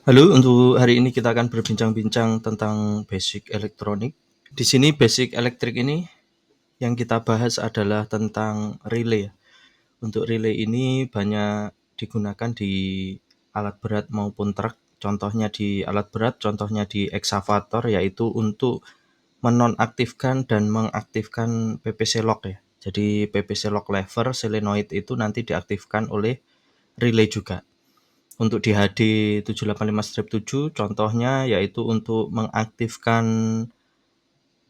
Halo, untuk hari ini kita akan berbincang-bincang tentang basic elektronik. Di sini basic elektrik ini yang kita bahas adalah tentang relay. Untuk relay ini banyak digunakan di alat berat maupun truk. Contohnya di alat berat, contohnya di eksavator, yaitu untuk menonaktifkan dan mengaktifkan PPC lock ya. Jadi PPC lock lever solenoid itu nanti diaktifkan oleh relay juga. Untuk di HD 785-7 contohnya yaitu untuk mengaktifkan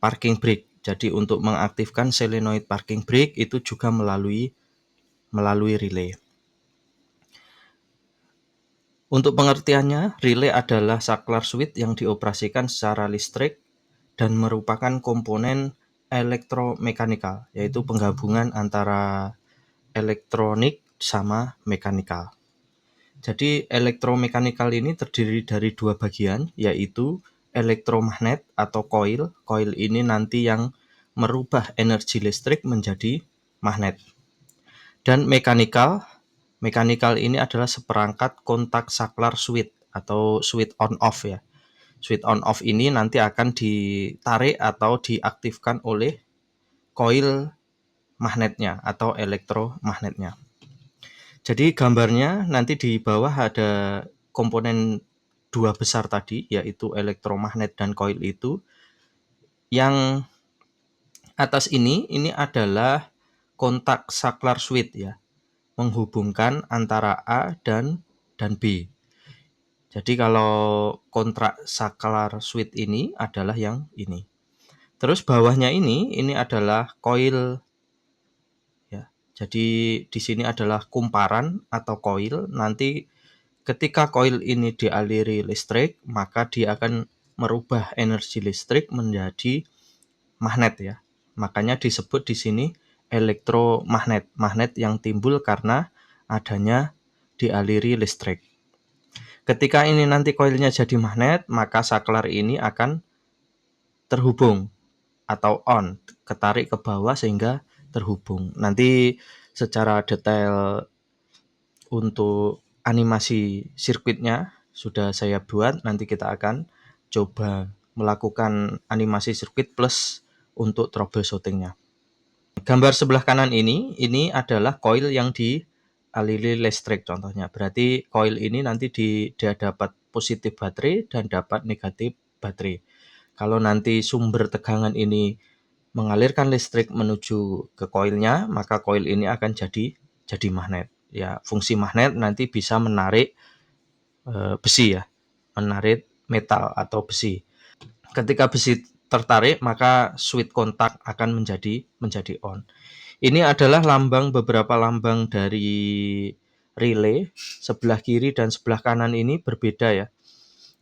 parking brake. Jadi untuk mengaktifkan solenoid parking brake itu juga melalui relay. Untuk pengertiannya, relay adalah saklar switch yang dioperasikan secara listrik dan merupakan komponen elektromekanikal, yaitu penggabungan antara elektronik sama mekanikal. Jadi elektromekanikal ini terdiri dari dua bagian, yaitu elektromagnet atau koil. Koil ini nanti yang merubah energi listrik menjadi magnet. Dan mekanikal, mekanikal ini adalah seperangkat kontak saklar switch atau switch on off ya. Switch on off ini nanti akan ditarik atau diaktifkan oleh koil magnetnya atau elektromagnetnya. Jadi gambarnya nanti di bawah ada komponen dua besar tadi, yaitu elektromagnet dan koil itu. Yang atas ini adalah kontak saklar switch ya, menghubungkan antara A dan B. Jadi kalau kontrak saklar switch ini adalah yang ini. Terus bawahnya ini adalah koil ya. Jadi di sini adalah kumparan atau koil. Nanti ketika koil ini dialiri listrik, maka dia akan merubah energi listrik menjadi magnet ya. Makanya disebut di sini elektromagnet. Magnet yang timbul karena adanya dialiri listrik. Ketika ini nanti koilnya jadi magnet, maka saklar ini akan terhubung atau on, ketarik ke bawah sehingga terhubung. Nanti secara detail untuk animasi sirkuitnya sudah saya buat, nanti kita akan coba melakukan animasi sirkuit plus untuk troubleshootingnya. Gambar sebelah kanan ini adalah koil yang dialiri listrik contohnya. Berarti koil ini nanti dia dapat positif baterai dan dapat negatif baterai. Kalau nanti sumber tegangan ini mengalirkan listrik menuju ke koilnya, maka koil ini akan jadi magnet. Ya, fungsi magnet nanti bisa menarik besi ya, menarik metal atau besi. Ketika besi tertarik, maka switch kontak akan menjadi on. Ini adalah beberapa lambang dari relay. Sebelah kiri dan sebelah kanan ini berbeda ya.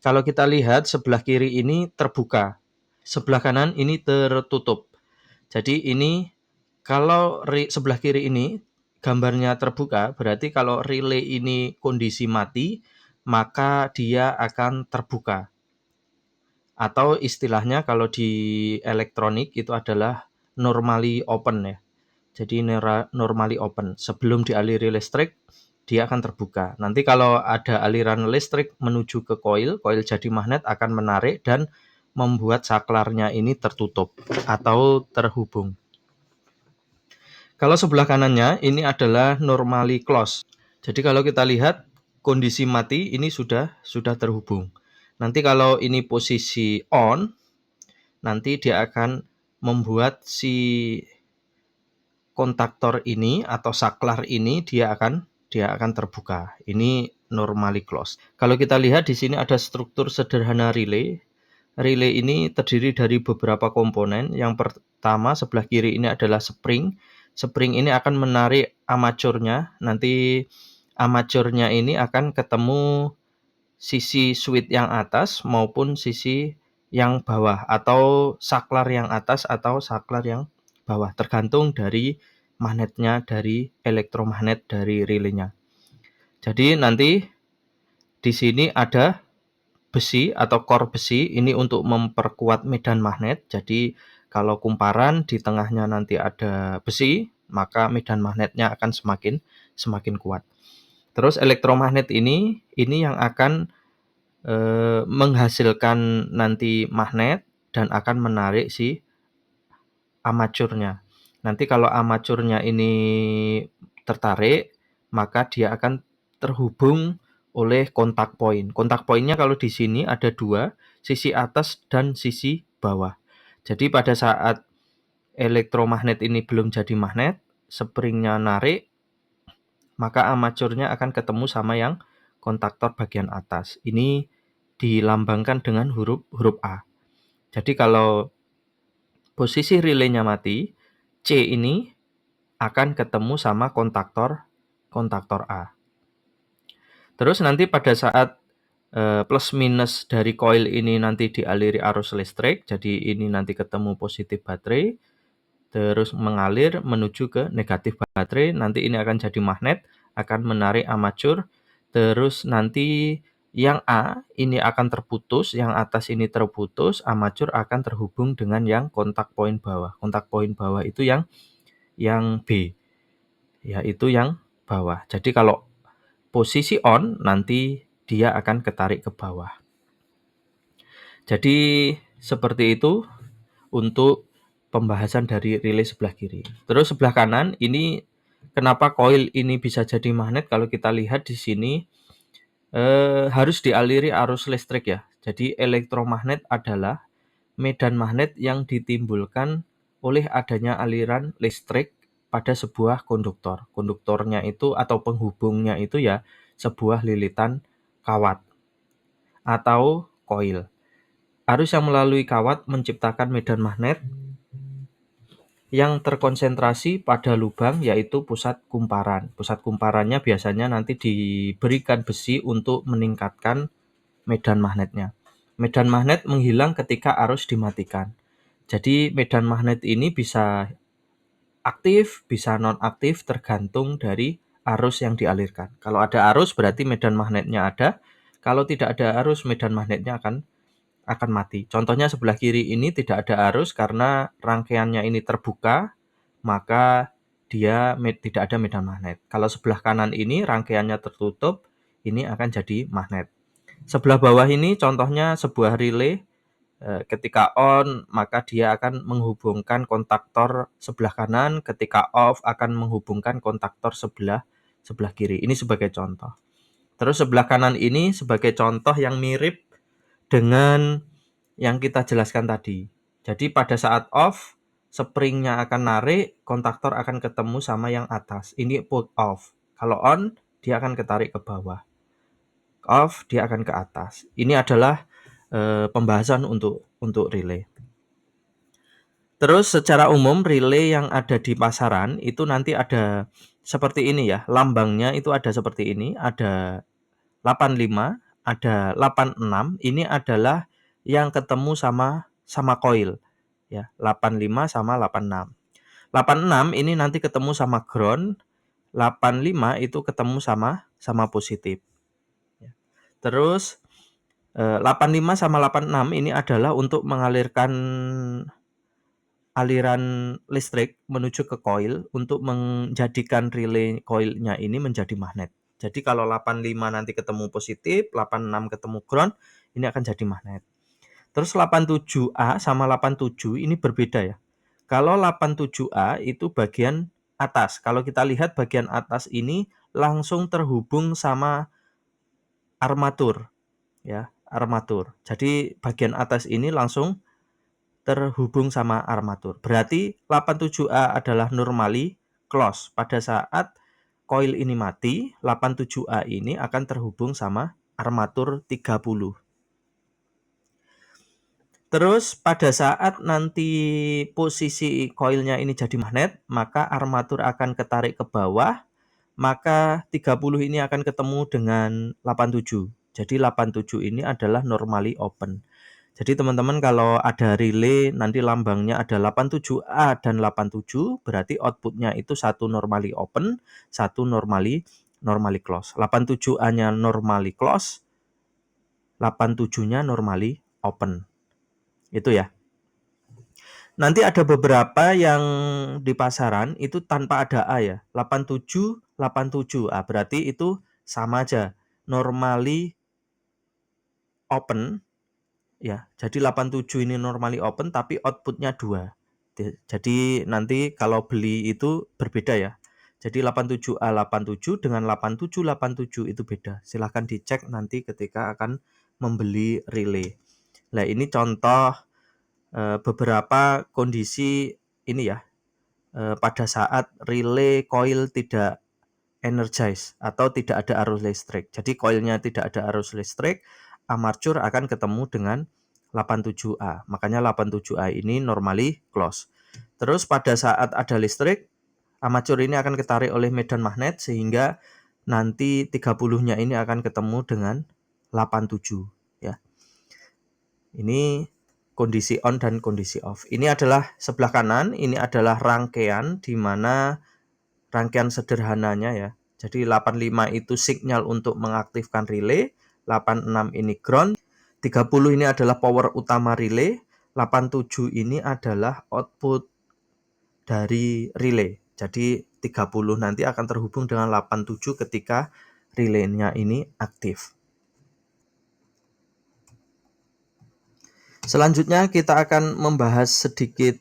Kalau kita lihat sebelah kiri ini terbuka, sebelah kanan ini tertutup. Jadi ini kalau sebelah kiri ini gambarnya terbuka, berarti kalau relay ini kondisi mati, maka dia akan terbuka. Atau istilahnya kalau di elektronik itu adalah normally open ya. Jadi normally open. Sebelum dialiri listrik, dia akan terbuka. Nanti kalau ada aliran listrik menuju ke koil, koil jadi magnet akan menarik dan membuat saklarnya ini tertutup atau terhubung. Kalau sebelah kanannya ini adalah normally close. Jadi kalau kita lihat kondisi mati ini sudah terhubung. Nanti kalau ini posisi on, nanti dia akan membuat si kontaktor ini atau saklar ini dia akan terbuka. Ini normally close. Kalau kita lihat di sini ada struktur sederhana relay. Relay ini terdiri dari beberapa komponen. Yang pertama sebelah kiri ini adalah spring. Spring ini akan menarik armaturnya. Nanti armaturnya ini akan ketemu sisi switch yang atas maupun sisi yang bawah atau saklar yang atas atau saklar yang bawah, tergantung dari magnetnya, dari elektromagnet dari relaynya. Jadi nanti di sini ada besi atau core besi ini untuk memperkuat medan magnet. Jadi kalau kumparan di tengahnya nanti ada besi, maka medan magnetnya akan semakin kuat. Terus elektromagnet ini yang akan menghasilkan nanti magnet dan akan menarik si armaturnya. Nanti kalau armaturnya ini tertarik, maka dia akan terhubung oleh kontak point. Kontak point-nya kalau di sini ada 2, sisi atas dan sisi bawah. Jadi pada saat elektromagnet ini belum jadi magnet, spring-nya narik, maka armaturnya akan ketemu sama yang kontaktor bagian atas. Ini dilambangkan dengan huruf A. Jadi kalau posisi relaynya mati, C ini akan ketemu sama kontaktor A. Terus nanti pada saat plus minus dari coil ini nanti dialiri arus listrik, jadi ini nanti ketemu positif baterai, terus mengalir menuju ke negatif baterai, nanti ini akan jadi magnet, akan menarik armatur, terus nanti yang A ini akan terputus, yang atas ini terputus, armatur akan terhubung dengan yang kontak poin bawah. Kontak poin bawah itu yang B, yaitu yang bawah. Jadi kalau posisi on, nanti dia akan ketarik ke bawah. Jadi seperti itu untuk pembahasan dari relay sebelah kiri. Terus sebelah kanan ini kenapa coil ini bisa jadi magnet? Kalau kita lihat di sini harus dialiri arus listrik ya. Jadi elektromagnet adalah medan magnet yang ditimbulkan oleh adanya aliran listrik pada sebuah konduktor. Konduktornya itu atau penghubungnya itu ya sebuah lilitan kawat atau coil. Arus yang melalui kawat menciptakan medan magnet yang terkonsentrasi pada lubang yaitu pusat kumparan. Pusat kumparannya biasanya nanti diberikan besi untuk meningkatkan medan magnetnya. Medan magnet menghilang ketika arus dimatikan. Jadi medan magnet ini bisa aktif, bisa non-aktif tergantung dari arus yang dialirkan. Kalau ada arus berarti medan magnetnya ada. Kalau tidak ada arus, medan magnetnya akan mati. Contohnya sebelah kiri ini tidak ada arus karena rangkaiannya ini terbuka, maka dia tidak ada medan magnet. Kalau sebelah kanan ini rangkaiannya tertutup, ini akan jadi magnet. Sebelah bawah ini contohnya sebuah relay, ketika on maka dia akan menghubungkan kontaktor sebelah kanan, ketika off akan menghubungkan kontaktor sebelah kiri. Ini sebagai contoh. Terus sebelah kanan ini sebagai contoh yang mirip dengan yang kita jelaskan tadi. Jadi pada saat off, spring-nya akan narik, kontaktor akan ketemu sama yang atas. Ini put off. Kalau on, dia akan ketarik ke bawah. Off, dia akan ke atas. Ini adalah pembahasan untuk relay. Terus secara umum relay yang ada di pasaran itu nanti ada seperti ini ya. Lambangnya itu ada seperti ini, ada 85, ada 86. Ini adalah yang ketemu sama coil ya. 85 sama 86. 86 ini nanti ketemu sama ground, 85 itu ketemu sama positif. Terus 85 sama 86 ini adalah untuk mengalirkan aliran listrik menuju ke coil untuk menjadikan relay coilnya ini menjadi magnet. Jadi kalau 85 nanti ketemu positif, 86 ketemu ground, ini akan jadi magnet. Terus 87A sama 87 ini berbeda ya. Kalau 87A itu bagian atas. Kalau kita lihat bagian atas ini langsung terhubung sama armatur ya, armatur. Jadi bagian atas ini langsung terhubung sama armatur. Berarti 87A adalah normally close. Pada saat coil ini mati, 87A ini akan terhubung sama armatur 30. Terus pada saat nanti posisi coilnya ini jadi magnet, maka armatur akan ketarik ke bawah, maka 30 ini akan ketemu dengan 87. Jadi 87 ini adalah normally open. Jadi teman-teman kalau ada relay nanti lambangnya ada 87A dan 87, berarti outputnya itu satu normally open, satu normally close. 87A-nya normally close, 87-nya normally open. Itu ya. Nanti ada beberapa yang di pasaran itu tanpa ada A ya. 87, 87. Berarti itu sama aja. Normally open ya. Jadi 87 ini normally open tapi outputnya 2. Jadi nanti kalau beli itu berbeda ya. Jadi 87A 87 dengan 8787 itu beda. Silahkan dicek nanti ketika akan membeli relay. Nah, ini contoh beberapa kondisi ini ya. Pada saat relay coil tidak energize atau tidak ada arus listrik. Jadi koilnya tidak ada arus listrik, armature akan ketemu dengan 87A. Makanya 87A ini normally close. Terus pada saat ada listrik, armature ini akan ketarik oleh medan magnet sehingga nanti 30-nya ini akan ketemu dengan 87 ya. Ini kondisi on dan kondisi off. Ini adalah sebelah kanan, ini adalah rangkaian di mana rangkaian sederhananya ya. Jadi 85 itu sinyal untuk mengaktifkan relay, 86 ini ground, 30 ini adalah power utama relay, 87 ini adalah output dari relay. Jadi 30 nanti akan terhubung dengan 87 ketika relaynya ini aktif. Selanjutnya kita akan membahas sedikit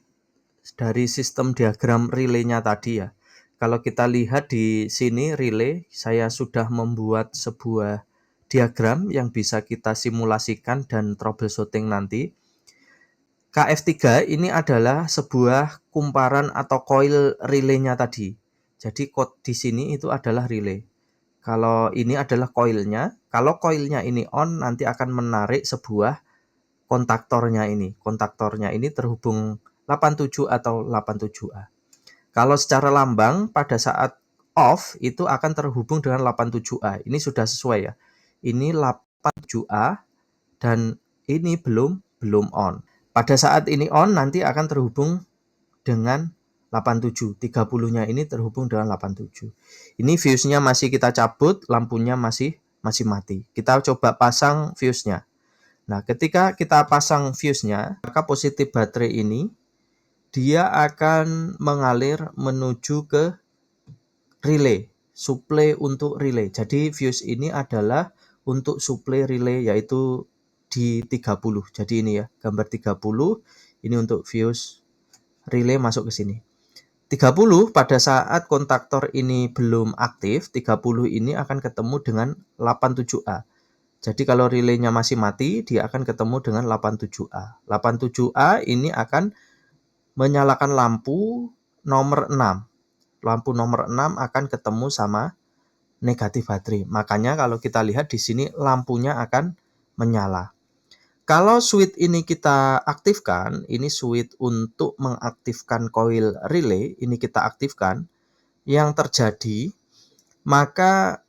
dari sistem diagram relaynya tadi ya. Kalau kita lihat di sini relay, saya sudah membuat sebuah diagram yang bisa kita simulasikan dan troubleshooting nanti. KF3 ini adalah sebuah kumparan atau coil relaynya tadi. Jadi code di sini itu adalah relay. Kalau ini adalah coilnya, kalau coilnya ini on nanti akan menarik sebuah kontaktornya ini. Kontaktornya ini terhubung 87 atau 87A. Kalau secara lambang pada saat off itu akan terhubung dengan 87A. Ini sudah sesuai ya. Ini 87A dan ini belum on. Pada saat ini on nanti akan terhubung dengan 87. 30-nya ini terhubung dengan 87. Ini fuse-nya masih kita cabut, lampunya masih mati. Kita coba pasang fuse-nya. Nah, ketika kita pasang fuse-nya, maka positif baterai ini dia akan mengalir menuju ke relay, suplai untuk relay. Jadi fuse ini adalah untuk suplai relay yaitu di 30. Jadi ini ya, gambar 30 ini untuk fuse relay masuk ke sini. 30 pada saat kontaktor ini belum aktif, 30 ini akan ketemu dengan 87A. Jadi kalau relaynya masih mati, dia akan ketemu dengan 87A. 87A ini akan menyalakan lampu nomor 6. Lampu nomor 6 akan ketemu sama negatif baterai. Makanya kalau kita lihat di sini lampunya akan menyala. Kalau switch ini kita aktifkan, ini switch untuk mengaktifkan coil relay, ini kita aktifkan, yang terjadi maka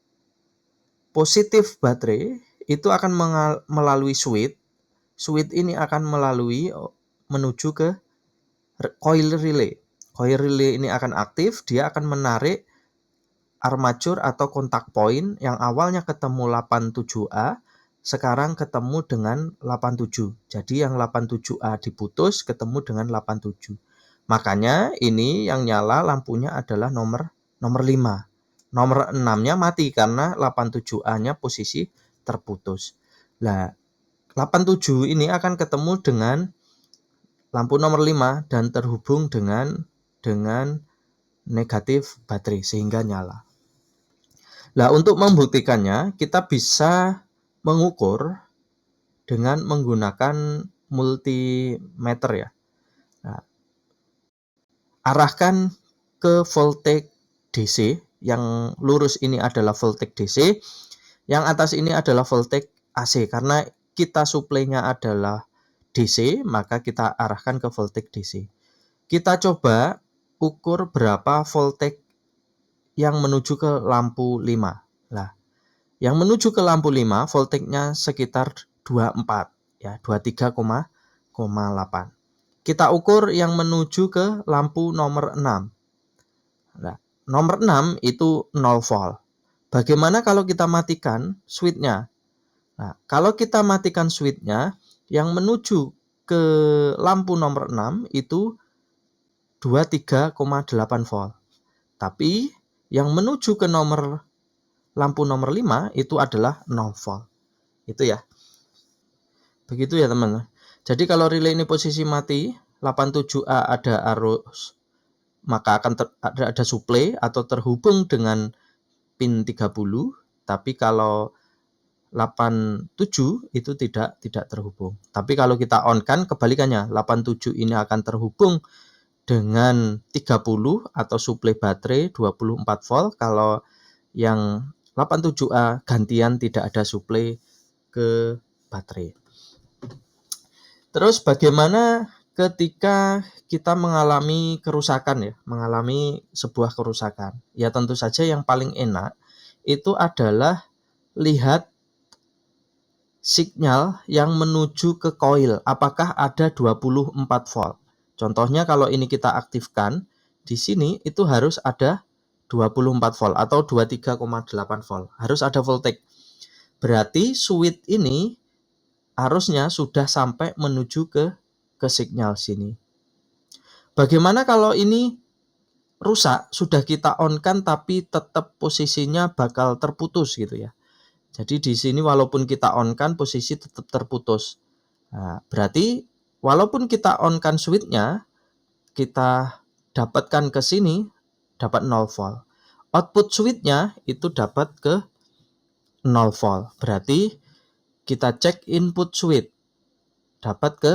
positif baterai itu akan melalui switch ini akan menuju ke coil relay. Coil relay ini akan aktif, dia akan menarik armature atau kontak point yang awalnya ketemu 87A, sekarang ketemu dengan 87. Jadi yang 87A diputus ketemu dengan 87. Makanya ini yang nyala lampunya adalah nomor 5. Nomor 6-nya mati karena 87A-nya posisi terputus. Nah, 87 ini akan ketemu dengan lampu nomor 5 dan terhubung dengan negatif baterai sehingga nyala. Nah, untuk membuktikannya kita bisa mengukur dengan menggunakan multimeter ya. Nah, arahkan ke voltage DC, yang lurus ini adalah voltage DC, yang atas ini adalah voltage AC. Karena kita suplainya adalah DC, maka kita arahkan ke voltage DC. Kita coba ukur berapa voltage yang menuju ke lampu 5. Nah, yang menuju ke lampu 5 voltage-nya sekitar 24 ya, 23,8. Kita ukur yang menuju ke lampu nomor 6. Nah, nomor 6 itu 0 volt. Bagaimana kalau kita matikan switch-nya? Nah, kalau kita matikan switch-nya, yang menuju ke lampu nomor 6 itu 23,8 volt. Tapi yang menuju ke lampu nomor 5 itu adalah 0 volt. Itu ya. Begitu ya teman. Jadi kalau relay ini posisi mati, 87A ada arus, maka akan ada suplai atau terhubung dengan pin 30, tapi kalau 87 itu tidak terhubung. Tapi kalau kita on kan kebalikannya, 87 ini akan terhubung dengan 30 atau suplai baterai 24 volt. Kalau yang 87A gantian tidak ada suplai ke baterai. Terus bagaimana ketika kita mengalami kerusakan ya, mengalami sebuah kerusakan? Ya tentu saja yang paling enak itu adalah lihat sinyal yang menuju ke koil, apakah ada 24 volt. Contohnya kalau ini kita aktifkan, di sini itu harus ada 24 volt atau 23,8 volt. Harus ada voltage. Berarti switch ini arusnya sudah sampai menuju ke sinyal sini. Bagaimana kalau ini rusak, sudah kita on kan tapi tetap posisinya bakal terputus gitu ya. Jadi di sini walaupun kita on kan posisi tetap terputus. Nah, berarti walaupun kita on kan switch-nya, kita dapatkan ke sini dapat 0 volt. Output switch-nya itu dapat ke 0 volt. Berarti kita cek input switch dapat ke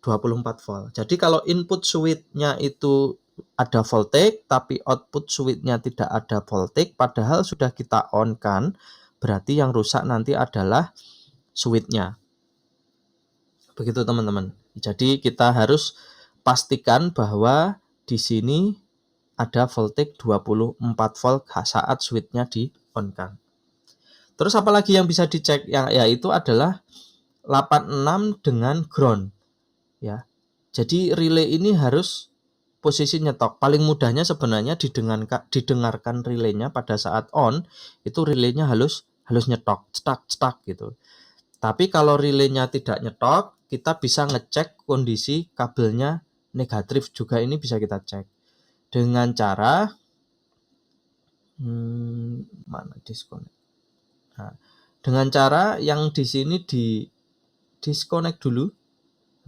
24 volt. Jadi kalau input switch-nya itu ada voltage tapi output switch-nya tidak ada voltage padahal sudah kita on kan, berarti yang rusak nanti adalah switch-nya. Begitu teman-teman. Jadi kita harus pastikan bahwa di sini ada voltage 24 volt saat switch-nya di on kan. Terus apalagi yang bisa dicek yaitu adalah 86 dengan ground ya. Jadi relay ini harus posisi nyetok. Paling mudahnya sebenarnya didengarkan relaynya pada saat on, itu relaynya halus nyetok, cetak gitu. Tapi kalau relaynya tidak nyetok, kita bisa ngecek kondisi kabelnya negatif juga, ini bisa kita cek dengan cara mana disconnect. Nah, dengan cara yang di sini di disconnect dulu.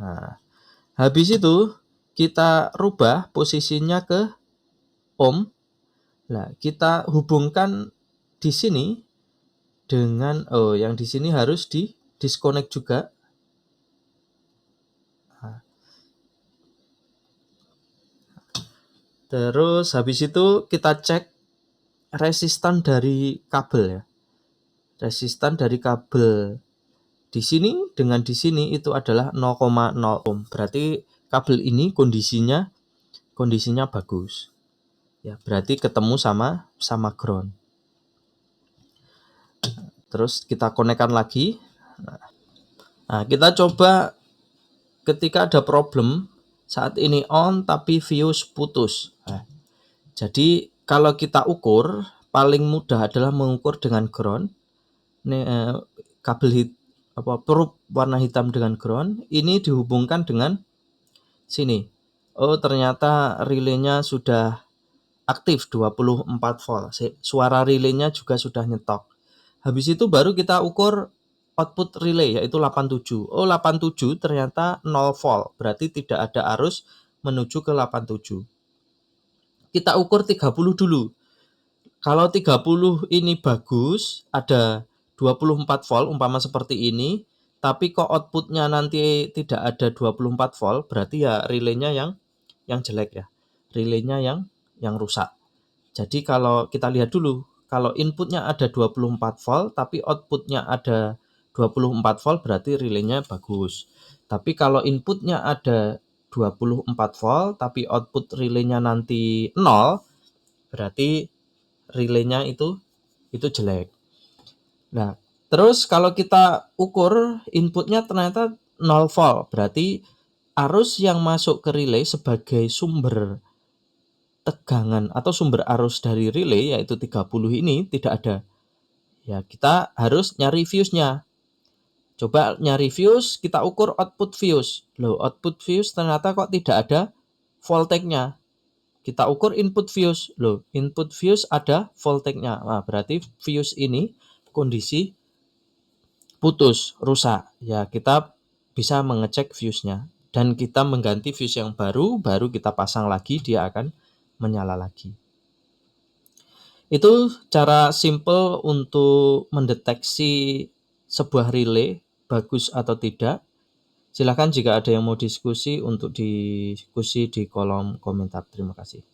Nah, habis itu kita rubah posisinya ke ohm. Nah, kita hubungkan di sini dengan yang di sini harus di disconnect juga. Nah, terus habis itu kita cek resistan dari kabel ya. Resistan dari kabel di sini dengan di sini itu adalah 0,0 ohm. Berarti kabel ini kondisinya bagus. Ya, berarti ketemu sama ground. Terus kita konekkan lagi. Nah, kita coba ketika ada problem saat ini on tapi fuse putus. Nah, jadi kalau kita ukur paling mudah adalah mengukur dengan ground. Kabel probe warna hitam dengan ground ini dihubungkan dengan sini. Oh, ternyata relaynya sudah aktif 24 volt. Suara relaynya juga sudah nyetok. Habis itu baru kita ukur output relay yaitu 87. Oh, 87 ternyata 0 volt. Berarti tidak ada arus menuju ke 87. Kita ukur 30 dulu. Kalau 30 ini bagus, ada 24 volt umpama seperti ini, tapi kok outputnya nanti tidak ada 24 volt, berarti ya relaynya yang jelek ya. Relaynya yang rusak. Jadi kalau kita lihat dulu, kalau inputnya ada 24 volt tapi outputnya ada 24 volt berarti relaynya bagus. Tapi kalau inputnya ada 24 volt tapi output relaynya nanti 0, berarti relaynya itu jelek. Nah, terus kalau kita ukur inputnya ternyata 0 volt, berarti arus yang masuk ke relay sebagai sumber tegangan atau sumber arus dari relay yaitu 30 ini tidak ada. Ya, kita harus nyari fuse-nya. Coba nyari fuse, kita ukur output fuse. Loh, output fuse ternyata kok tidak ada voltage-nya. Kita ukur input fuse. Loh, input fuse ada voltage-nya. Nah, berarti fuse ini kondisi putus, rusak. Ya, kita bisa mengecek fuse-nya dan kita mengganti fuse yang baru kita pasang lagi, dia akan menyala lagi. Itu cara simple untuk mendeteksi sebuah relay bagus atau tidak. Silakan jika ada yang mau diskusi untuk diskusi di kolom komentar. Terima kasih.